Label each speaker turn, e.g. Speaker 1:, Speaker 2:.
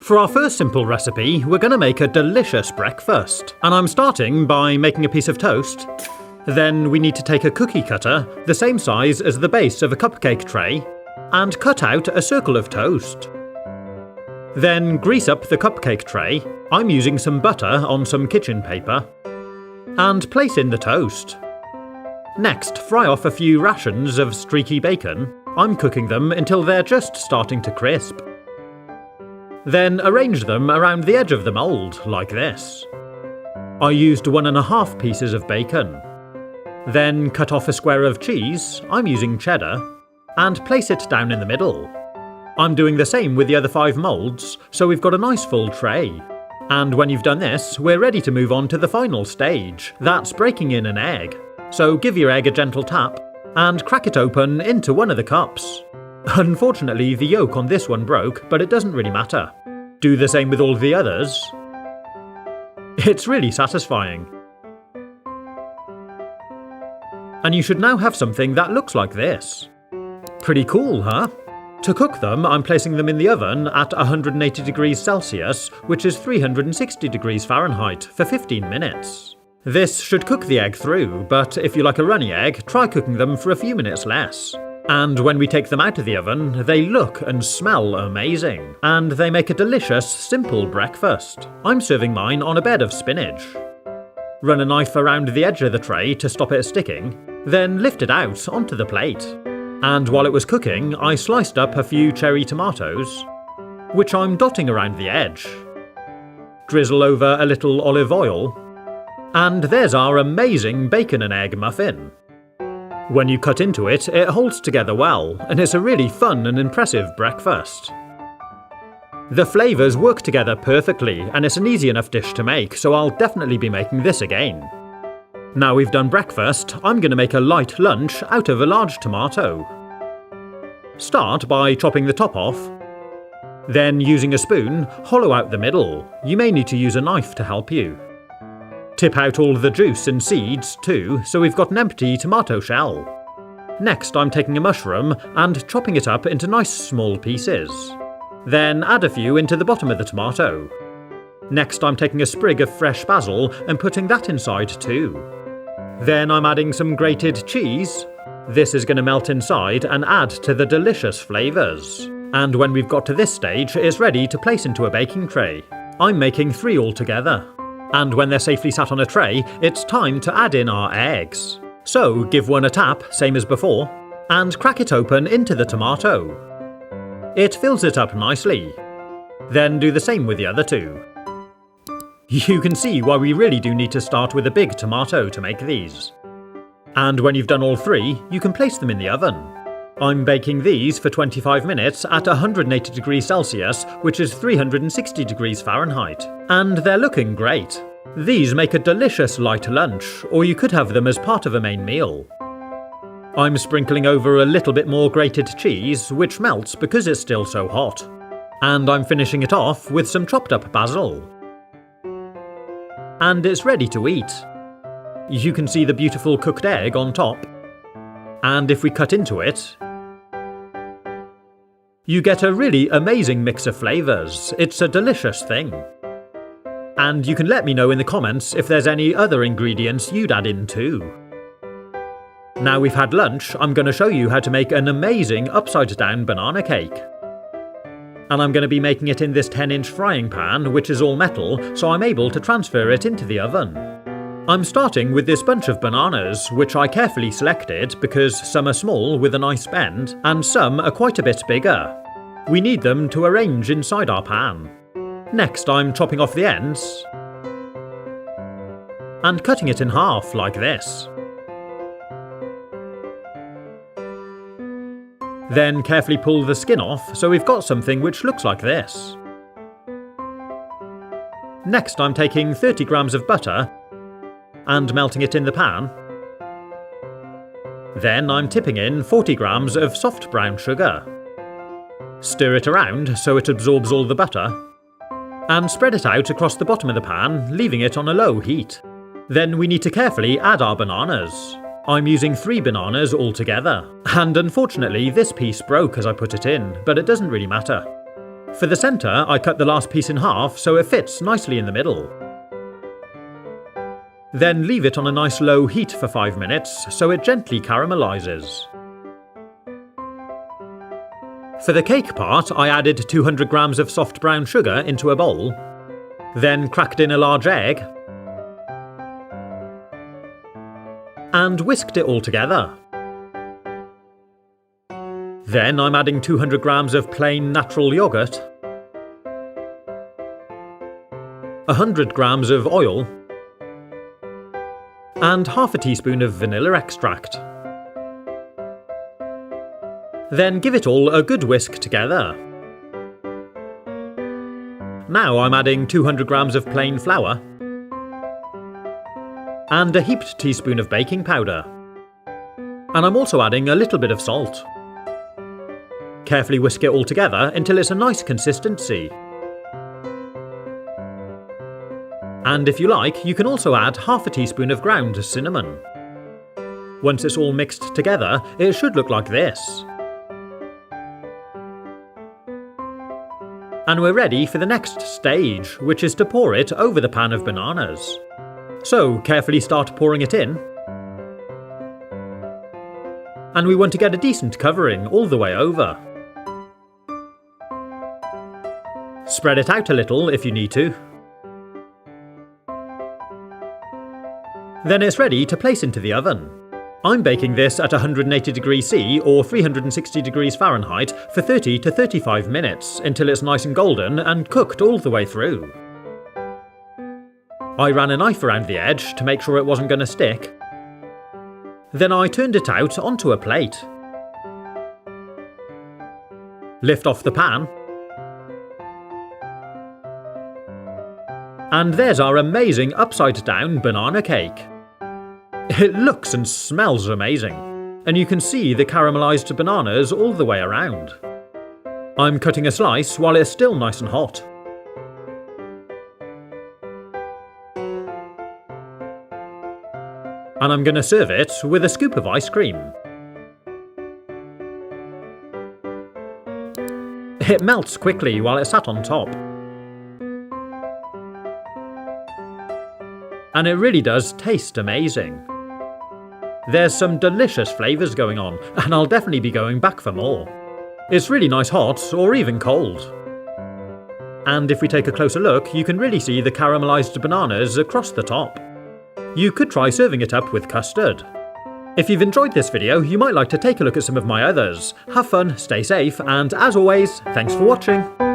Speaker 1: For our first simple recipe, we're going to make a delicious breakfast. And I'm starting by making a piece of toast. Then we need to take a cookie cutter, the same size as the base of a cupcake tray, and cut out a circle of toast. Then grease up the cupcake tray. I'm using some butter on some kitchen paper. And place in the toast. Next, fry off a few rations of streaky bacon. I'm cooking them until they're just starting to crisp. Then arrange them around the edge of the mould, like this. I used 1½ pieces of bacon. Then cut off a square of cheese, I'm using cheddar, and place it down in the middle. I'm doing the same with the other 5 moulds, so we've got a nice full tray. And when you've done this, we're ready to move on to the final stage, that's breaking in an egg. So give your egg a gentle tap, and crack it open into one of the cups. Unfortunately, the yolk on this one broke, but it doesn't really matter. Do the same with all the others. It's really satisfying. And you should now have something that looks like this. Pretty cool, huh? To cook them, I'm placing them in the oven at 180 degrees Celsius, which is 360 degrees Fahrenheit, for 15 minutes. This should cook the egg through, but if you like a runny egg, try cooking them for a few minutes less. And when we take them out of the oven, they look and smell amazing. And they make a delicious, simple breakfast. I'm serving mine on a bed of spinach. Run a knife around the edge of the tray to stop it sticking, then lift it out onto the plate. And while it was cooking, I sliced up a few cherry tomatoes, which I'm dotting around the edge. Drizzle over a little olive oil, and there's our amazing bacon and egg muffin. When you cut into it, it holds together well, and it's a really fun and impressive breakfast. The flavours work together perfectly, and it's an easy enough dish to make, so I'll definitely be making this again. Now we've done breakfast, I'm going to make a light lunch out of a large tomato. Start by chopping the top off. Then, using a spoon, hollow out the middle. You may need to use a knife to help you. Tip out all the juice and seeds too, so we've got an empty tomato shell. Next, I'm taking a mushroom and chopping it up into nice small pieces. Then add a few into the bottom of the tomato. Next, I'm taking a sprig of fresh basil and putting that inside too. Then I'm adding some grated cheese. This is going to melt inside and add to the delicious flavours. And when we've got to this stage, it's ready to place into a baking tray. I'm making 3 altogether. And when they're safely sat on a tray, it's time to add in our eggs. So give one a tap, same as before, and crack it open into the tomato. It fills it up nicely. Then do the same with the other 2. You can see why we really do need to start with a big tomato to make these. And when you've done all 3, you can place them in the oven. I'm baking these for 25 minutes at 180 degrees Celsius, which is 360 degrees Fahrenheit. And they're looking great. These make a delicious light lunch, or you could have them as part of a main meal. I'm sprinkling over a little bit more grated cheese, which melts because it's still so hot. And I'm finishing it off with some chopped up basil. And it's ready to eat. You can see the beautiful cooked egg on top. And if we cut into it, you get a really amazing mix of flavours. It's a delicious thing. And you can let me know in the comments if there's any other ingredients you'd add in too. Now we've had lunch, I'm going to show you how to make an amazing upside-down banana cake. And I'm going to be making it in this 10-inch frying pan, which is all metal, so I'm able to transfer it into the oven. I'm starting with this bunch of bananas, which I carefully selected because some are small with a nice bend, and some are quite a bit bigger. We need them to arrange inside our pan. Next, I'm chopping off the ends and cutting it in half like this. Then carefully pull the skin off so we've got something which looks like this. Next, I'm taking 30 grams of butter and melting it in the pan. Then I'm tipping in 40 grams of soft brown sugar. Stir it around so it absorbs all the butter, and spread it out across the bottom of the pan, leaving it on a low heat. Then we need to carefully add our bananas. I'm using 3 bananas altogether, and unfortunately this piece broke as I put it in, but it doesn't really matter. For the centre, I cut the last piece in half so it fits nicely in the middle. Then leave it on a nice low heat for 5 minutes so it gently caramelises. For the cake part, I added 200 grams of soft brown sugar into a bowl, then cracked in a large egg, and whisked it all together. Then I'm adding 200 grams of plain natural yoghurt, 100 grams of oil, and half a teaspoon of vanilla extract. Then give it all a good whisk together. Now I'm adding 200 grams of plain flour and a heaped teaspoon of baking powder. And I'm also adding a little bit of salt. Carefully whisk it all together until it's a nice consistency. And if you like, you can also add half a teaspoon of ground cinnamon. Once it's all mixed together, it should look like this. And we're ready for the next stage, which is to pour it over the pan of bananas. So carefully start pouring it in. And we want to get a decent covering all the way over. Spread it out a little if you need to. Then it's ready to place into the oven. I'm baking this at 180 degrees C or 360 degrees Fahrenheit for 30 to 35 minutes until it's nice and golden and cooked all the way through. I ran a knife around the edge to make sure it wasn't going to stick. Then I turned it out onto a plate. Lift off the pan. And there's our amazing upside-down banana cake. It looks and smells amazing, and you can see the caramelised bananas all the way around. I'm cutting a slice while it's still nice and hot. And I'm going to serve it with a scoop of ice cream. It melts quickly while it's sat on top. And it really does taste amazing. There's some delicious flavours going on, and I'll definitely be going back for more. It's really nice hot, or even cold. And if we take a closer look, you can really see the caramelised bananas across the top. You could try serving it up with custard. If you've enjoyed this video, you might like to take a look at some of my others. Have fun, stay safe, and as always, thanks for watching.